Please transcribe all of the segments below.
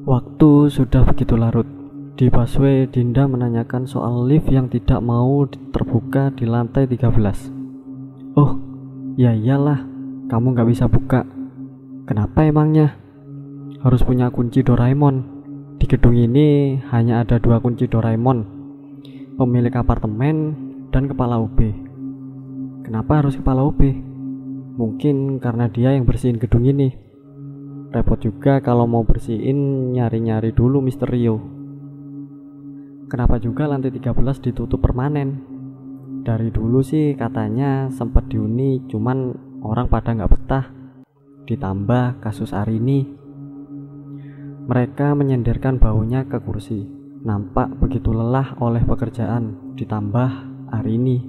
Waktu sudah begitu larut. Di busway, Dinda menanyakan soal lift yang tidak mau terbuka di lantai 13. Oh, ya iyalah, kamu gak bisa buka. Kenapa emangnya? Harus punya kunci Doraemon. Di gedung ini hanya ada 2 kunci Doraemon, pemilik apartemen dan kepala UB. Kenapa harus kepala UB? Mungkin karena dia yang bersihin gedung ini. Repot juga kalau mau bersihin nyari-nyari dulu Mr. Rio. Kenapa juga lantai 13 ditutup permanen? Dari dulu sih katanya sempat dihuni, cuman orang pada nggak betah. Ditambah kasus Arini. Mereka menyenderkan bahunya ke kursi. Nampak begitu lelah oleh pekerjaan, ditambah Arini.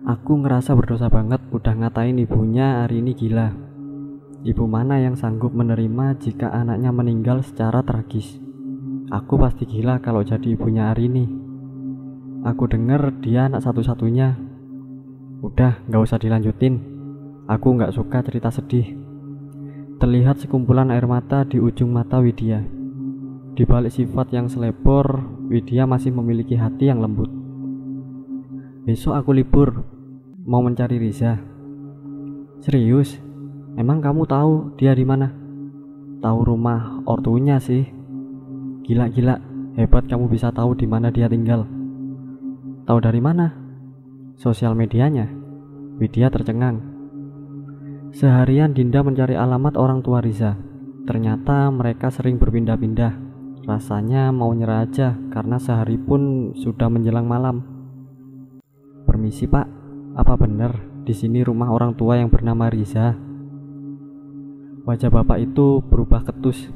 Aku ngerasa berdosa banget udah ngatain ibunya Arini gila. Ibu mana yang sanggup menerima jika anaknya meninggal secara tragis? Aku pasti gila kalau jadi ibunya Arini. Aku denger dia anak satu-satunya. Udah, gak usah dilanjutin. Aku gak suka cerita sedih. Terlihat sekumpulan air mata di ujung mata Widya. Di balik sifat yang selebor, Widya masih memiliki hati yang lembut. Besok aku libur, mau mencari Riza. Serius? Emang kamu tahu dia di mana? Tahu rumah ortunya sih. Gila, hebat kamu bisa tahu di mana dia tinggal. Tahu dari mana? Sosial medianya. Widya tercengang. Seharian Dinda mencari alamat orang tua Riza. Ternyata mereka sering berpindah-pindah. Rasanya mau nyerah aja karena sehari pun sudah menjelang malam. Permisi Pak, apa benar di sini rumah orang tua yang bernama Riza? Wajah bapak itu berubah ketus.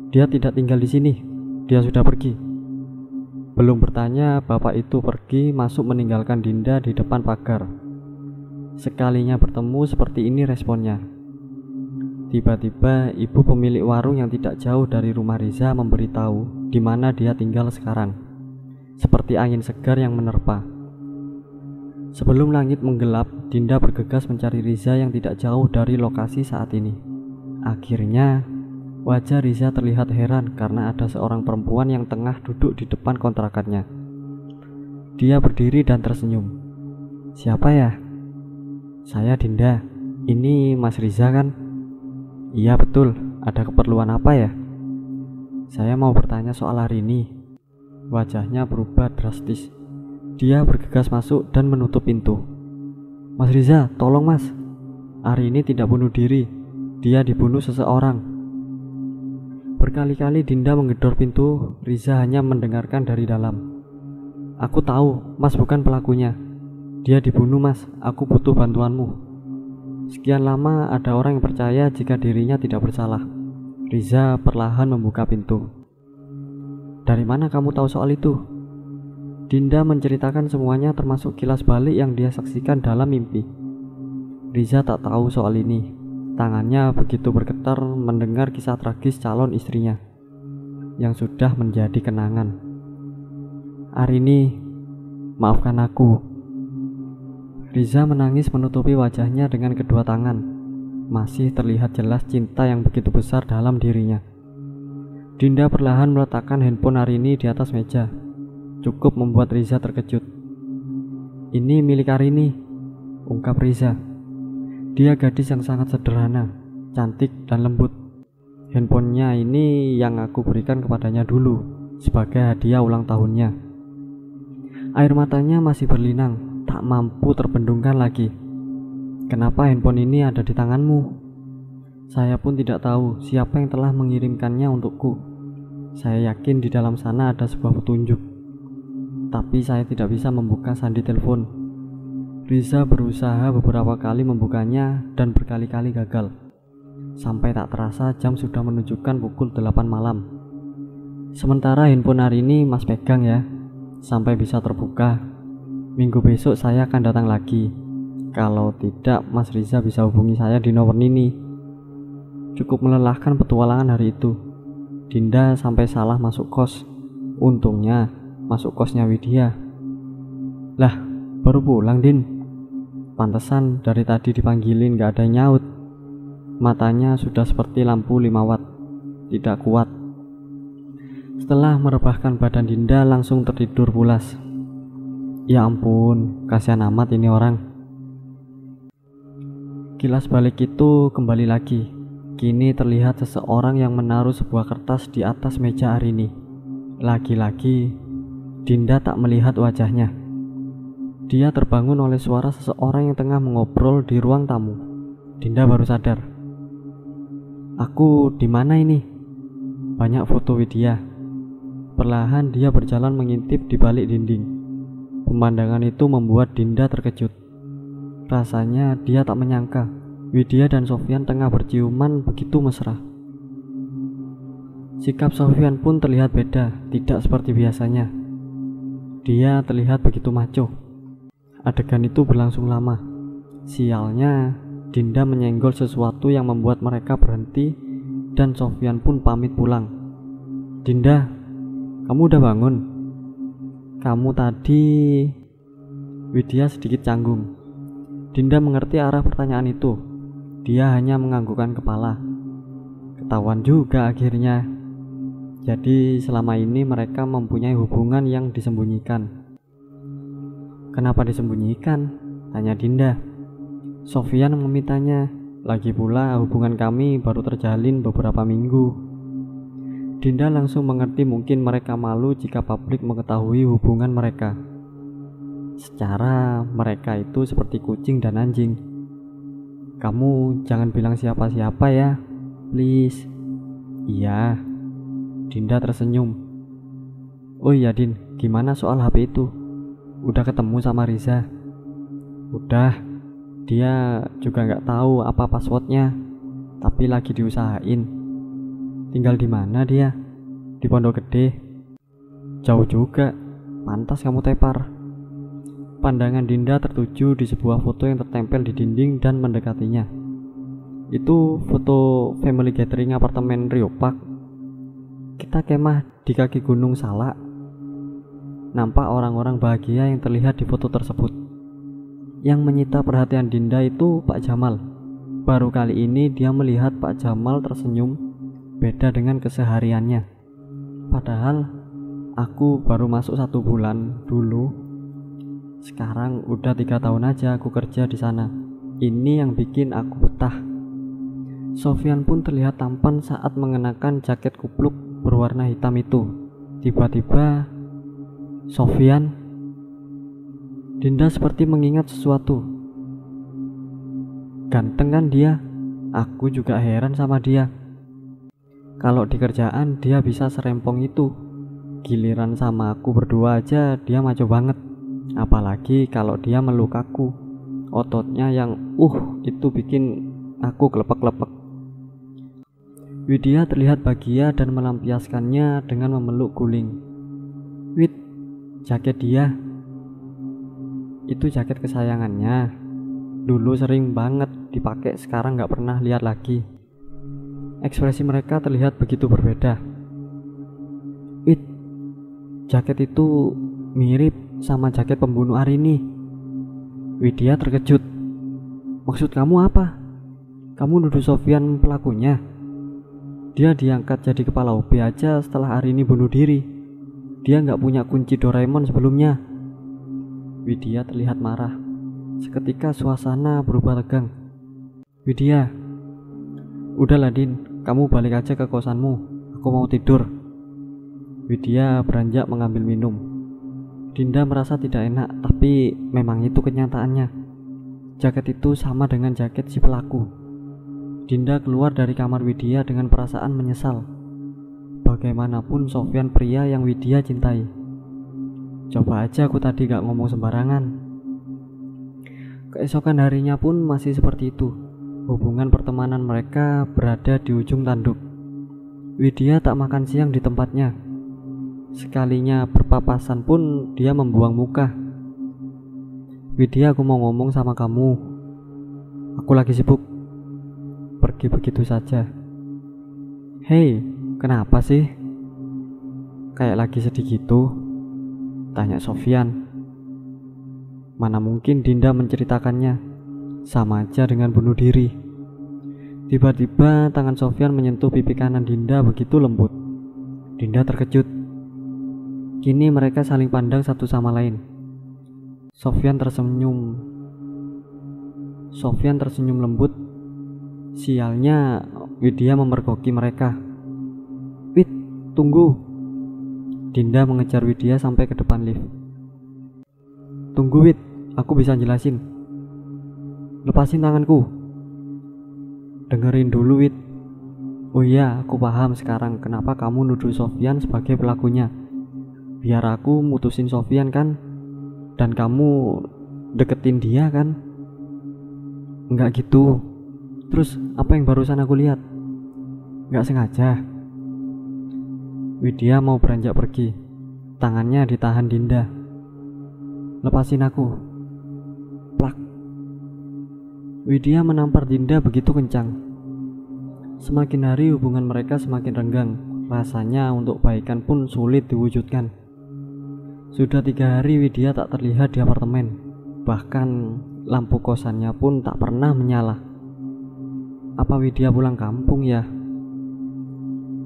Dia tidak tinggal di sini, dia sudah pergi. Belum bertanya, bapak itu pergi masuk meninggalkan Dinda di depan pagar. Sekalinya bertemu seperti ini responnya. Tiba-tiba ibu pemilik warung yang tidak jauh dari rumah Riza memberitahu di mana dia tinggal sekarang. Seperti angin segar yang menerpa. Sebelum langit menggelap, Dinda bergegas mencari Riza yang tidak jauh dari lokasi saat ini. Akhirnya, wajah Riza terlihat heran karena ada seorang perempuan yang tengah duduk di depan kontrakannya. Dia berdiri dan tersenyum. Siapa ya? Saya Dinda. Ini Mas Riza kan? Iya betul. Ada keperluan apa ya? Saya mau bertanya soal Arini. Wajahnya berubah drastis. Dia bergegas masuk dan menutup pintu. Mas Riza, tolong mas. Arini tidak bunuh diri. Dia dibunuh seseorang. Berkali-kali Dinda menggedor pintu. Riza hanya mendengarkan dari dalam. Aku tahu, mas bukan pelakunya. Dia dibunuh mas, aku butuh bantuanmu. Sekian lama ada orang yang percaya jika dirinya tidak bersalah. Riza perlahan membuka pintu. Dari mana kamu tahu soal itu? Dinda menceritakan semuanya termasuk kilas balik yang dia saksikan dalam mimpi. Riza tak tahu soal ini. Tangannya begitu bergetar mendengar kisah tragis calon istrinya yang sudah menjadi kenangan. Arini, maafkan aku. Riza menangis menutupi wajahnya dengan kedua tangan. Masih terlihat jelas cinta yang begitu besar dalam dirinya. Dinda perlahan meletakkan handphone Arini di atas meja. Cukup membuat Riza terkejut. Ini milik Arini, ungkap Riza. Dia gadis yang sangat sederhana, cantik dan lembut. Handphonenya ini yang aku berikan kepadanya dulu sebagai hadiah ulang tahunnya. Air matanya masih berlinang, tak mampu terbendungkan lagi. Kenapa handphone ini ada di tanganmu? Saya pun tidak tahu siapa yang telah mengirimkannya untukku. Saya yakin di dalam sana ada sebuah petunjuk. Tapi saya tidak bisa membuka sandi telepon. Riza berusaha beberapa kali membukanya dan berkali-kali gagal. Sampai tak terasa jam sudah menunjukkan pukul 8 malam. Sementara handphone hari ini mas pegang ya, sampai bisa terbuka. Minggu besok saya akan datang lagi. Kalau tidak, mas Riza bisa hubungi saya di nomor ini. Cukup melelahkan petualangan hari itu. Dinda sampai salah masuk kos. Untungnya masuk kosnya Widya. Lah, baru pulang Din. Pantesan dari tadi dipanggilin gak ada nyaut. Matanya sudah seperti lampu 5 watt. tidak kuat. Setelah merebahkan badan, Dinda langsung tertidur pulas. Ya ampun, kasihan amat ini orang. Kilas balik itu kembali lagi. Kini terlihat seseorang yang menaruh sebuah kertas di atas meja Arini. Lagi-lagi Dinda tak melihat wajahnya. Dia terbangun oleh suara seseorang yang tengah mengobrol di ruang tamu. Dinda baru sadar. Aku di mana ini? Banyak foto Widya. Perlahan dia berjalan mengintip di balik dinding. Pemandangan itu membuat Dinda terkejut. Rasanya dia tak menyangka Widya dan Sofyan tengah berciuman begitu mesra. Sikap Sofyan pun terlihat beda, tidak seperti biasanya. Dia terlihat begitu maco. Adegan itu berlangsung lama. Sialnya, Dinda menyenggol sesuatu yang membuat mereka berhenti dan Sofyan pun pamit pulang. Dinda, kamu udah bangun? Kamu tadi... Widya sedikit canggung. Dinda mengerti arah pertanyaan itu. Dia hanya menganggukkan kepala. Ketahuan juga akhirnya. Jadi selama ini mereka mempunyai hubungan yang disembunyikan. Kenapa disembunyikan? Tanya Dinda. Sofyan memintanya. Lagi pula hubungan kami baru terjalin beberapa minggu. Dinda langsung mengerti mungkin mereka malu jika publik mengetahui hubungan mereka. Secara mereka itu seperti kucing dan anjing. Kamu jangan bilang siapa-siapa ya, please. Iya. Dinda tersenyum. Oh iya Din, gimana soal HP itu? Udah ketemu sama Riza? Udah. Dia juga nggak tahu apa passwordnya, tapi lagi diusahain. Tinggal di mana dia? Di Pondok Gede? Jauh juga. Pantas kamu tepar. Pandangan Dinda tertuju di sebuah foto yang tertempel di dinding dan mendekatinya. Itu foto family gathering apartemen Rio Park. Kita kemah di kaki Gunung Salak. Nampak orang-orang bahagia yang terlihat di foto tersebut. Yang menyita perhatian Dinda itu Pak Jamal. Baru kali ini dia melihat Pak Jamal tersenyum. Beda dengan kesehariannya. Padahal aku baru masuk 1 bulan dulu. Sekarang udah 3 tahun aja aku kerja di sana. Ini yang bikin aku betah. Sofyan pun terlihat tampan saat mengenakan jaket kupluk berwarna hitam itu. Tiba-tiba Sofyan. Dinda seperti mengingat sesuatu. Ganteng kan dia? Aku juga heran sama dia. Kalau di kerjaan dia bisa serempong itu. Giliran sama aku berdua aja dia maco banget. Apalagi kalau dia meluk aku. Ototnya yang itu bikin aku kelepek-kelepek. Widya terlihat bahagia dan melampiaskannya dengan memeluk guling. Wid, jaket dia. Itu jaket kesayangannya. Dulu sering banget dipakai, sekarang gak pernah lihat lagi. Ekspresi mereka terlihat begitu berbeda. Wid, jaket itu mirip sama jaket pembunuh Arini. Widya terkejut. Maksud kamu apa? Kamu nuduh Sofyan pelakunya? Dia diangkat jadi kepala OB aja setelah Arini bunuh diri. Dia gak punya kunci Doraemon sebelumnya. Widya terlihat marah. Seketika suasana berubah tegang. Widya, udahlah Din, kamu balik aja ke kosanmu. Aku mau tidur. Widya beranjak mengambil minum. Dinda merasa tidak enak, tapi memang itu kenyataannya. Jaket itu sama dengan jaket si pelaku. Dinda keluar dari kamar Widya dengan perasaan menyesal. Bagaimanapun Sofyan pria yang Widya cintai. Coba aja aku tadi gak ngomong sembarangan. Keesokan harinya pun masih seperti itu. Hubungan pertemanan mereka berada di ujung tanduk. Widya tak makan siang di tempatnya. Sekalinya berpapasan pun dia membuang muka. Widya, aku mau ngomong sama kamu. Aku lagi sibuk. Pergi begitu saja. Hei, kenapa sih? Kayak lagi sedih gitu? Tanya Sofyan. Mana mungkin Dinda menceritakannya. Sama aja dengan bunuh diri. Tiba-tiba tangan Sofyan menyentuh pipi kanan Dinda begitu lembut. Dinda terkejut. Kini mereka saling pandang satu sama lain. Sofyan tersenyum lembut. Sialnya, Widya memergoki mereka. Wid, tunggu. Dinda mengejar Widya sampai ke depan lift. Tunggu Wid, aku bisa jelasin. Lepasin tanganku. Dengerin dulu Wid. Oh iya, aku paham sekarang kenapa kamu nuduh Sofyan sebagai pelakunya. Biar aku mutusin Sofyan kan, dan kamu deketin dia kan? Enggak gitu. Terus apa yang barusan aku lihat? Enggak sengaja. Widya mau beranjak pergi. Tangannya ditahan Dinda. Lepasin aku. Plak. Widya menampar Dinda begitu kencang. Semakin hari hubungan mereka semakin renggang. Rasanya untuk baikan pun sulit diwujudkan. Sudah 3 hari Widya tak terlihat di apartemen. Bahkan lampu kosannya pun tak pernah menyala. Apa Widya pulang kampung ya?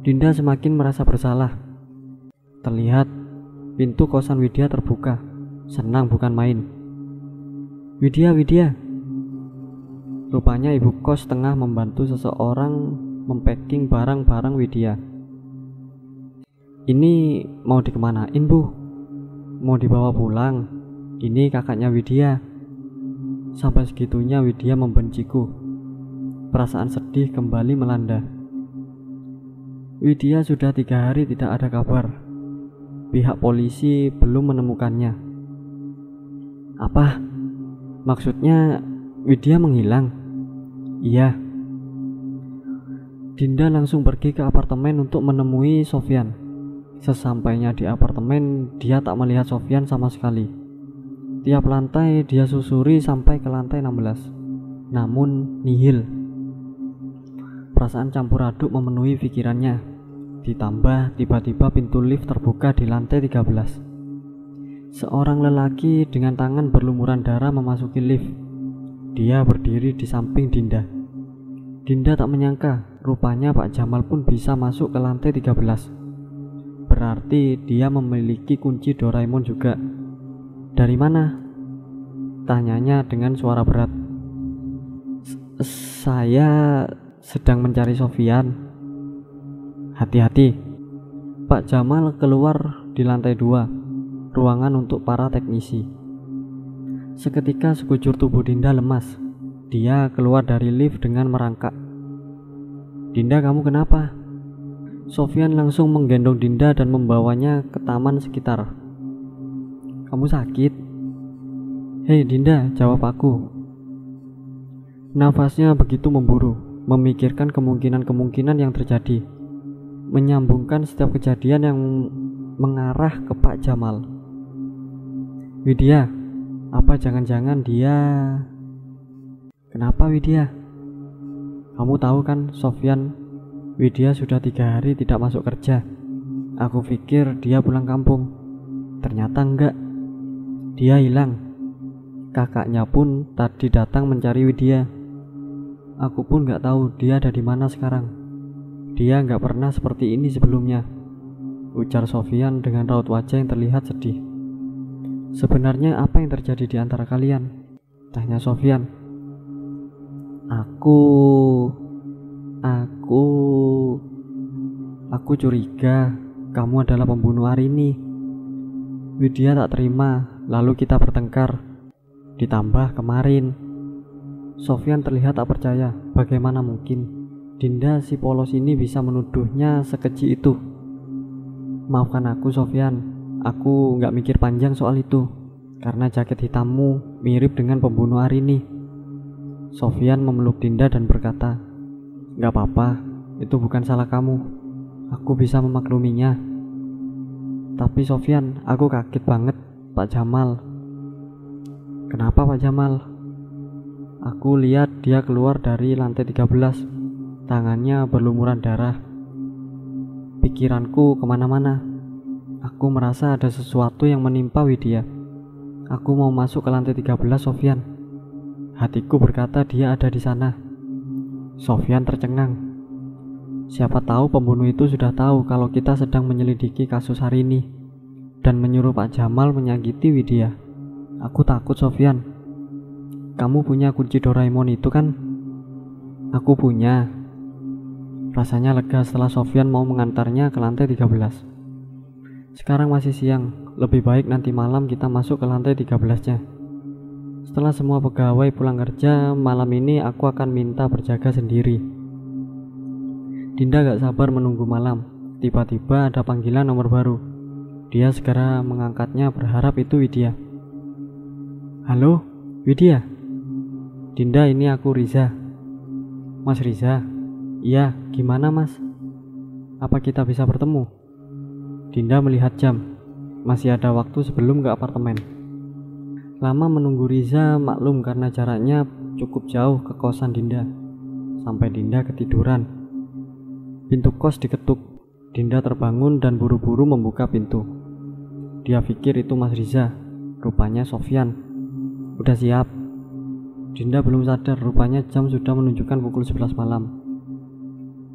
Dinda semakin merasa bersalah. Terlihat pintu kosan Widya terbuka. Senang bukan main. Widya. Rupanya ibu kos tengah membantu seseorang mempacking barang-barang Widya. Ini mau dikemanain bu? Mau dibawa pulang? Ini kakaknya Widya. Sampai segitunya Widya membenciku. Perasaan sedih kembali melanda. Widya sudah 3 hari tidak ada kabar. Pihak polisi belum menemukannya. Apa? Maksudnya Widya menghilang? Iya. Dinda langsung pergi ke apartemen untuk menemui Sofyan. Sesampainya di apartemen, dia tak melihat Sofyan sama sekali. Tiap lantai dia susuri sampai ke lantai 16. Namun nihil. Perasaan campur aduk memenuhi pikirannya. Ditambah tiba-tiba pintu lift terbuka di lantai 13. Seorang lelaki dengan tangan berlumuran darah memasuki lift. Dia berdiri di samping Dinda. Dinda tak menyangka rupanya Pak Jamal pun bisa masuk ke lantai 13. Berarti dia memiliki kunci Doraemon juga. Dari mana? Tanyanya dengan suara berat. Saya sedang mencari Sofyan. Hati-hati. Pak Jamal keluar di lantai 2, ruangan untuk para teknisi. Seketika sekujur tubuh Dinda lemas. Dia keluar dari lift dengan merangkak. Dinda, kamu kenapa? Sofyan langsung menggendong Dinda dan membawanya ke taman sekitar. Kamu sakit? Hei Dinda, jawab aku. Nafasnya begitu memburu. Memikirkan kemungkinan-kemungkinan yang terjadi, menyambungkan setiap kejadian yang mengarah ke Pak Jamal. Widya, apa jangan-jangan dia... Kenapa Widya? Kamu tahu kan Sofyan, Widya sudah 3 hari tidak masuk kerja. Aku pikir dia pulang kampung. Ternyata enggak. Dia hilang. Kakaknya pun tadi datang mencari Widya. Aku pun gak tahu dia ada di mana sekarang. Dia gak pernah seperti ini sebelumnya, ujar Sofyan dengan raut wajah yang terlihat sedih. Sebenarnya apa yang terjadi di antara kalian? Tanya Sofyan. Aku curiga kamu adalah pembunuh Arini. Widya tak terima, lalu kita bertengkar. Ditambah kemarin Sofyan terlihat tak percaya. Bagaimana mungkin Dinda si polos ini bisa menuduhnya sekeji itu? Maafkan aku Sofyan, aku gak mikir panjang soal itu. Karena jaket hitammu mirip dengan pembunuh Arini. Sofyan memeluk Dinda dan berkata, gak apa-apa, itu bukan salah kamu. Aku bisa memakluminya. Tapi Sofyan, aku kaget banget Pak Jamal. Kenapa Pak Jamal? Aku lihat dia keluar dari lantai 13. Tangannya berlumuran darah. Pikiranku kemana-mana. Aku merasa ada sesuatu yang menimpa Widya. Aku mau masuk ke lantai 13 Sofyan. Hatiku berkata dia ada di sana. Sofyan tercengang. Siapa tahu pembunuh itu sudah tahu kalau kita sedang menyelidiki kasus hari ini dan menyuruh Pak Jamal menyakiti Widya. Aku takut, Sofyan. Kamu punya kunci Doraemon itu kan? Aku punya. Rasanya lega setelah Sofyan mau mengantarnya ke lantai 13. Sekarang masih siang, lebih baik nanti malam kita masuk ke lantai 13-nya. Setelah semua pegawai pulang kerja, malam ini aku akan minta berjaga sendiri. Dinda gak sabar menunggu malam. Tiba-tiba ada panggilan nomor baru. Dia segera mengangkatnya berharap itu Widya. Halo, Widya. Dinda, ini aku Riza. Mas Riza? Iya, gimana mas? Apa kita bisa bertemu? Dinda melihat jam. Masih ada waktu sebelum ke apartemen. Lama menunggu Riza maklum karena jaraknya cukup jauh ke kosan Dinda. Sampai Dinda ketiduran. Pintu kos diketuk. Dinda terbangun dan buru-buru membuka pintu. Dia pikir itu Mas Riza. Rupanya Sofyan. Udah siap? Dinda belum sadar, rupanya jam sudah menunjukkan pukul 11 malam.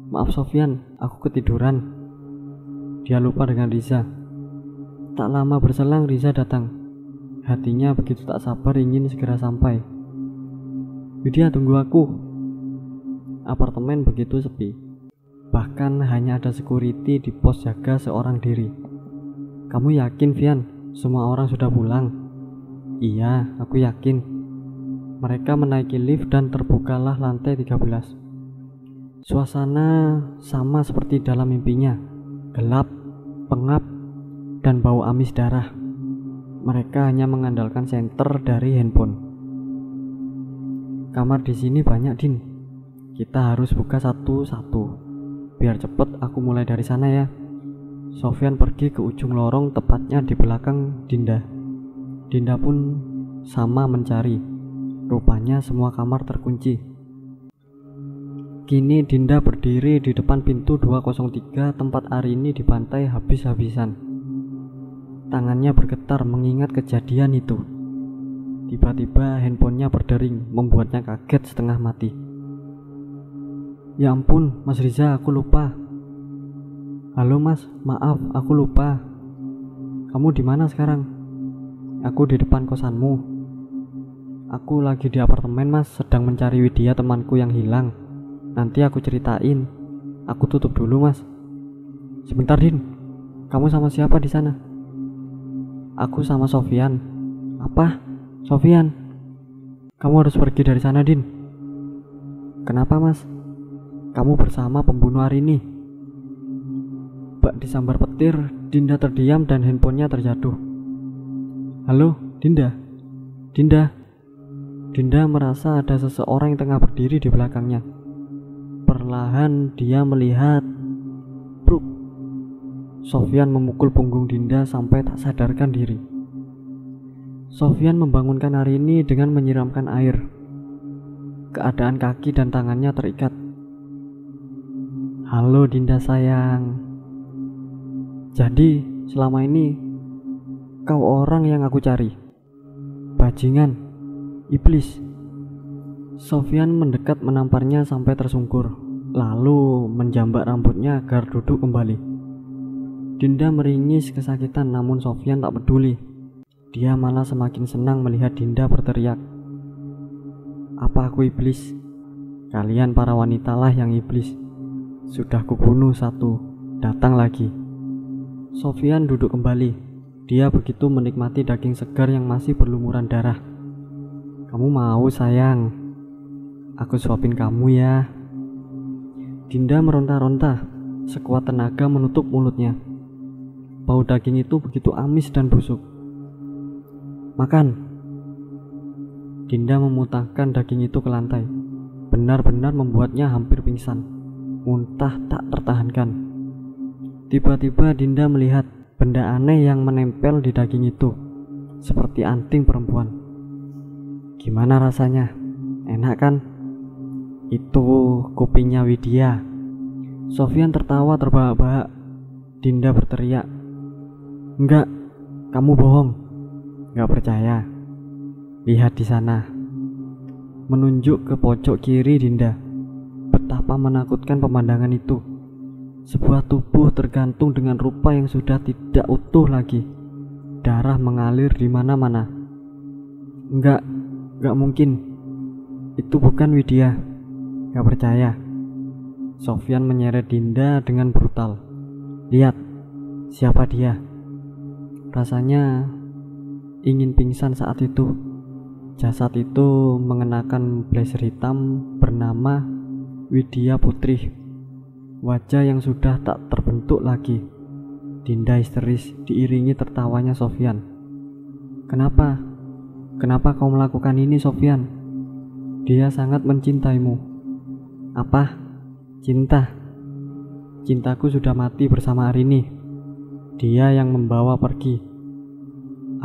Maaf Sofyan, aku ketiduran. Dia lupa dengan Riza. Tak lama berselang Riza datang. Hatinya begitu tak sabar ingin segera sampai. Widya, tunggu aku. Apartemen begitu sepi. Bahkan hanya ada security di pos jaga seorang diri. Kamu yakin, Vian? Semua orang sudah pulang? Iya, aku yakin. Mereka menaiki lift dan terbukalah lantai 13. Suasana sama seperti dalam mimpinya. Gelap, pengap, dan bau amis darah. Mereka hanya mengandalkan senter dari handphone. Kamar di sini banyak, Din. Kita harus buka satu-satu. Biar cepet, aku mulai dari sana ya. Sofyan pergi ke ujung lorong, tepatnya di belakang Dinda. Dinda pun sama mencari. Rupanya semua kamar terkunci. Kini Dinda berdiri di depan pintu 203 tempat Arini dibantai habis-habisan. Tangannya bergetar mengingat kejadian itu. Tiba-tiba handphonenya berdering, membuatnya kaget setengah mati. Ya ampun, Mas Riza, aku lupa. Halo Mas, maaf, aku lupa. Kamu di mana sekarang? Aku di depan kosanmu. Aku lagi di apartemen Mas, sedang mencari Widya temanku yang hilang. Nanti aku ceritain. Aku tutup dulu Mas. Sebentar Din, kamu sama siapa di sana? Aku sama Sofyan. Apa? Sofyan? Kamu harus pergi dari sana Din. Kenapa Mas? Kamu bersama pembunuh Arini. Bak disambar petir, Dinda terdiam dan handphonenya terjatuh. Halo, Dinda? Dinda? Dinda merasa ada seseorang yang tengah berdiri di belakangnya. Perlahan dia melihat Bruk. Sofyan memukul punggung Dinda sampai tak sadarkan diri. Sofyan membangunkan Arini dengan menyiramkan air. Keadaan kaki dan tangannya terikat. Halo Dinda sayang. Jadi selama ini kau orang yang aku cari. Bajingan, iblis. Sofyan mendekat menamparnya sampai tersungkur, lalu menjambak rambutnya agar duduk kembali. Dinda meringis kesakitan, namun Sofyan tak peduli. Dia malah semakin senang melihat Dinda berteriak. Apa aku iblis? Kalian para wanita lah yang iblis. Sudah kubunuh satu, datang lagi. Sofyan duduk kembali. Dia begitu menikmati daging segar yang masih berlumuran darah. Kamu mau sayang? Aku suapin kamu ya. Dinda meronta-ronta, sekuat tenaga menutup mulutnya. Bau daging itu begitu amis dan busuk. Makan. Dinda memutahkan daging itu ke lantai. Benar-benar membuatnya hampir pingsan. Muntah tak tertahankan. Tiba-tiba Dinda melihat benda aneh yang menempel di daging itu, seperti anting perempuan. Gimana rasanya? Enak kan? Itu kupingnya Widya. Sofyan tertawa terbahak-bahak. Dinda berteriak. Enggak, kamu bohong. Enggak percaya. Lihat di sana. Menunjuk ke pojok kiri Dinda. betapa menakutkan pemandangan itu. Sebuah tubuh tergantung dengan rupa yang sudah tidak utuh lagi. Darah mengalir di mana-mana. Enggak mungkin. Itu bukan Widya. Gak percaya. Sofyan menyeret Dinda dengan brutal. Lihat, siapa dia? Rasanya ingin pingsan saat itu. Jasad itu mengenakan blazer hitam bernama Widya Putri. Wajah yang sudah tak terbentuk lagi. Dinda histeris diiringi tertawanya Sofyan. Kenapa? Kenapa kau melakukan ini, Sofyan? Dia sangat mencintaimu. Apa? Cinta? Cintaku sudah mati bersama Arini. Dia yang membawa pergi.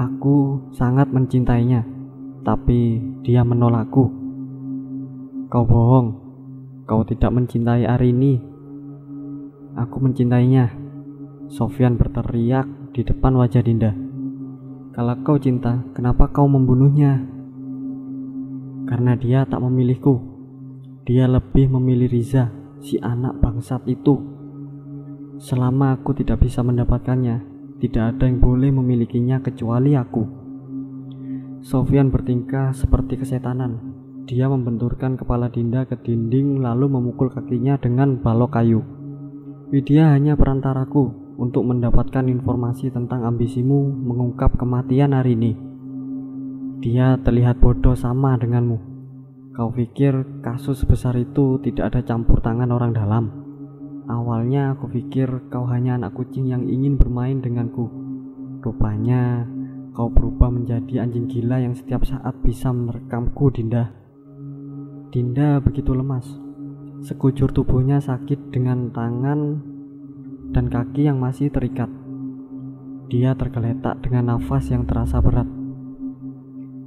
Aku sangat mencintainya, tapi dia menolakku. Kau bohong. Kau tidak mencintai Arini. Aku mencintainya. Sofyan berteriak di depan wajah Dinda. Kalau kau cinta, kenapa kau membunuhnya? Karena dia tak memilihku. Dia lebih memilih Riza, si anak bangsat itu. Selama aku tidak bisa mendapatkannya, tidak ada yang boleh memilikinya kecuali aku. Sofyan bertingkah seperti kesetanan. Dia membenturkan kepala Dinda ke dinding lalu memukul kakinya dengan balok kayu. Widya hanya perantaraku untuk mendapatkan informasi tentang ambisimu mengungkap kematian Arini. Dia terlihat bodoh sama denganmu. Kau pikir kasus sebesar itu tidak ada campur tangan orang dalam? Awalnya aku pikir kau hanya anak kucing yang ingin bermain denganku. Rupanya kau berubah menjadi anjing gila yang setiap saat bisa menerkamku, Dinda. Dinda begitu lemas. Sekujur tubuhnya sakit dengan tangan dan kaki yang masih terikat. Dia tergeletak dengan nafas yang terasa berat.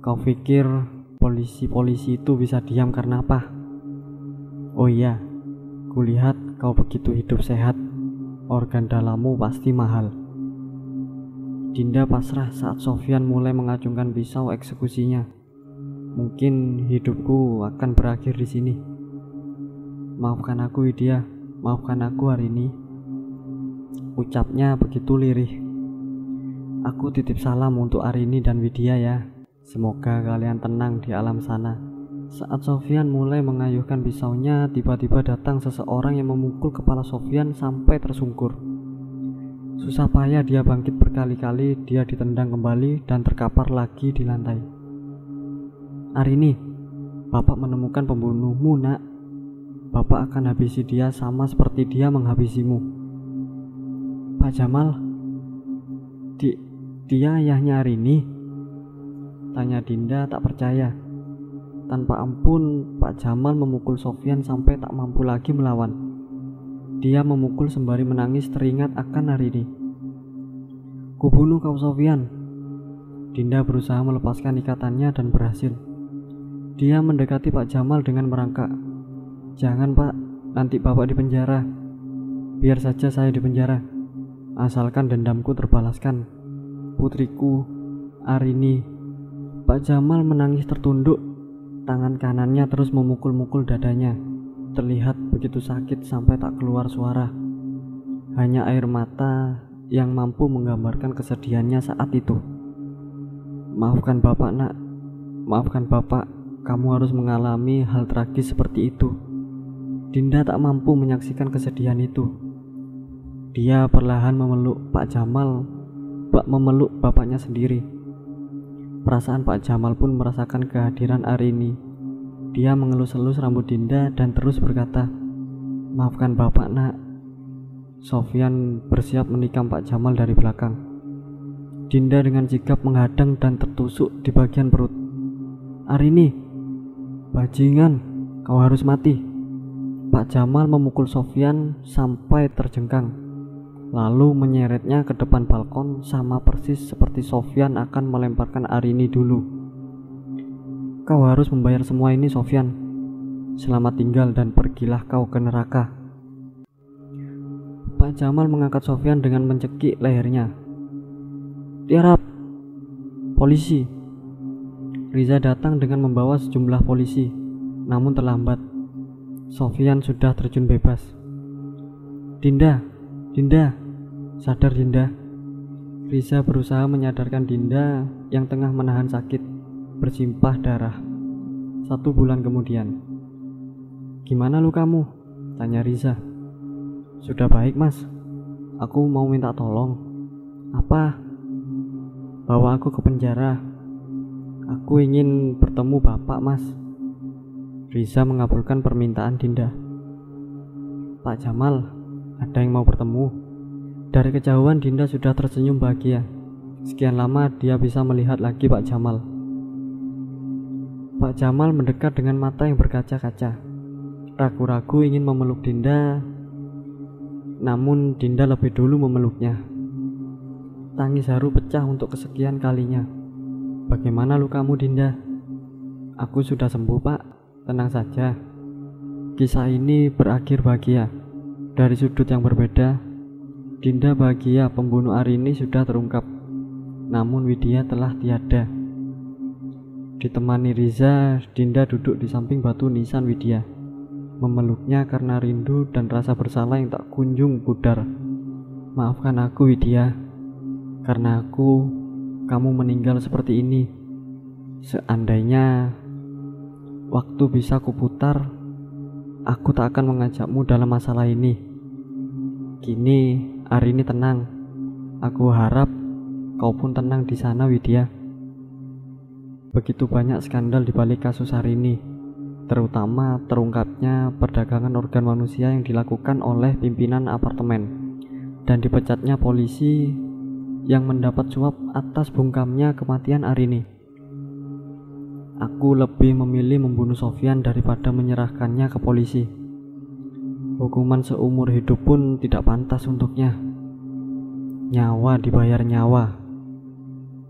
Kau pikir polisi-polisi itu bisa diam karena apa? Oh iya, kulihat kau begitu hidup sehat. Organ dalammu pasti mahal. Dinda pasrah saat Sofyan mulai mengacungkan pisau eksekusinya. Mungkin hidupku akan berakhir di sini. Maafkan aku, Widya. Maafkan aku hari ini. Ucapnya begitu lirih. Aku titip salam untuk Arini dan Widya ya. Semoga kalian tenang di alam sana. Saat Sofyan mulai mengayuhkan pisaunya, tiba-tiba datang seseorang yang memukul kepala Sofyan sampai tersungkur. Susah payah dia bangkit berkali-kali, dia ditendang kembali dan terkapar lagi di lantai. Arini, Bapak menemukan pembunuhmu, nak. Bapak akan habisi dia sama seperti dia menghabisimu. Pak Jamal, dia ayahnya Arini? Tanya Dinda tak percaya. Tanpa ampun, Pak Jamal memukul Sofyan sampai tak mampu lagi melawan. Dia memukul sembari menangis teringat akan Arini. Kubunuh kau, Sofyan. Dinda berusaha melepaskan ikatannya dan berhasil. Dia mendekati Pak Jamal dengan merangkak. Jangan, Pak, nanti Bapak dipenjara. Biar saja saya dipenjara, asalkan dendamku terbalaskan. Putriku, Arini. Pak Jamal menangis tertunduk. Tangan kanannya terus memukul-mukul dadanya. Terlihat begitu sakit sampai tak keluar suara. Hanya air mata yang mampu menggambarkan kesedihannya saat itu. Maafkan Bapak, nak. Maafkan Bapak, kamu harus mengalami hal tragis seperti itu. Dinda tak mampu menyaksikan kesedihan itu. Dia perlahan memeluk Pak Jamal, memeluk bapaknya sendiri. Perasaan Pak Jamal pun merasakan kehadiran Arini. Dia mengelus-elus rambut Dinda dan terus berkata, Maafkan Bapak, nak. Sofyan bersiap menikam Pak Jamal dari belakang. Dinda dengan sigap menghadang dan tertusuk di bagian perut. Arini, bajingan, kau harus mati. Pak Jamal memukul Sofyan sampai terjengkang, lalu menyeretnya ke depan balkon sama persis seperti Sofyan akan melemparkan Arini dulu. Kau harus membayar semua ini, Sofyan. Selamat tinggal dan pergilah kau ke neraka. Pak Jamal mengangkat Sofyan dengan mencekik lehernya. Tiarap, polisi. Riza datang dengan membawa sejumlah polisi, namun terlambat. Sofyan sudah terjun bebas. Dinda, Dinda, sadar Dinda. Riza berusaha menyadarkan Dinda yang tengah menahan sakit bersimpah darah. 1 bulan kemudian. Gimana lukamu? Tanya Riza. Sudah baik mas. Aku mau minta tolong. Apa? Bawa aku ke penjara. Aku ingin bertemu bapak mas. Riza mengabulkan permintaan Dinda. Pak Jamal, ada yang mau bertemu? Dari kejauhan Dinda sudah tersenyum bahagia. Sekian lama dia bisa melihat lagi Pak Jamal. Pak Jamal mendekat dengan mata yang berkaca-kaca. Ragu-ragu ingin memeluk Dinda, namun Dinda lebih dulu memeluknya. Tangis haru pecah untuk kesekian kalinya. Bagaimana lukamu Dinda? Aku sudah sembuh pak, tenang saja. Kisah ini berakhir bahagia. Dari sudut yang berbeda, Dinda bahagia pembunuh Arini sudah terungkap, namun Widya telah tiada. Ditemani Riza, Dinda duduk di samping batu nisan Widya, memeluknya karena rindu dan rasa bersalah yang tak kunjung pudar. Maafkan aku Widya, karena kamu meninggal seperti ini. Seandainya waktu bisa kuputar, aku tak akan mengajakmu dalam masalah ini. Kini Arini tenang. Aku harap kau pun tenang di sana Widya. Begitu banyak skandal di balik kasus Arini, terutama terungkapnya perdagangan organ manusia yang dilakukan oleh pimpinan apartemen dan dipecatnya polisi yang mendapat suap atas bungkamnya kematian Arini. Aku lebih memilih membunuh Sofyan daripada menyerahkannya ke polisi. Hukuman seumur hidup pun tidak pantas untuknya. Nyawa dibayar nyawa.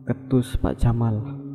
Ketus Pak Jamal.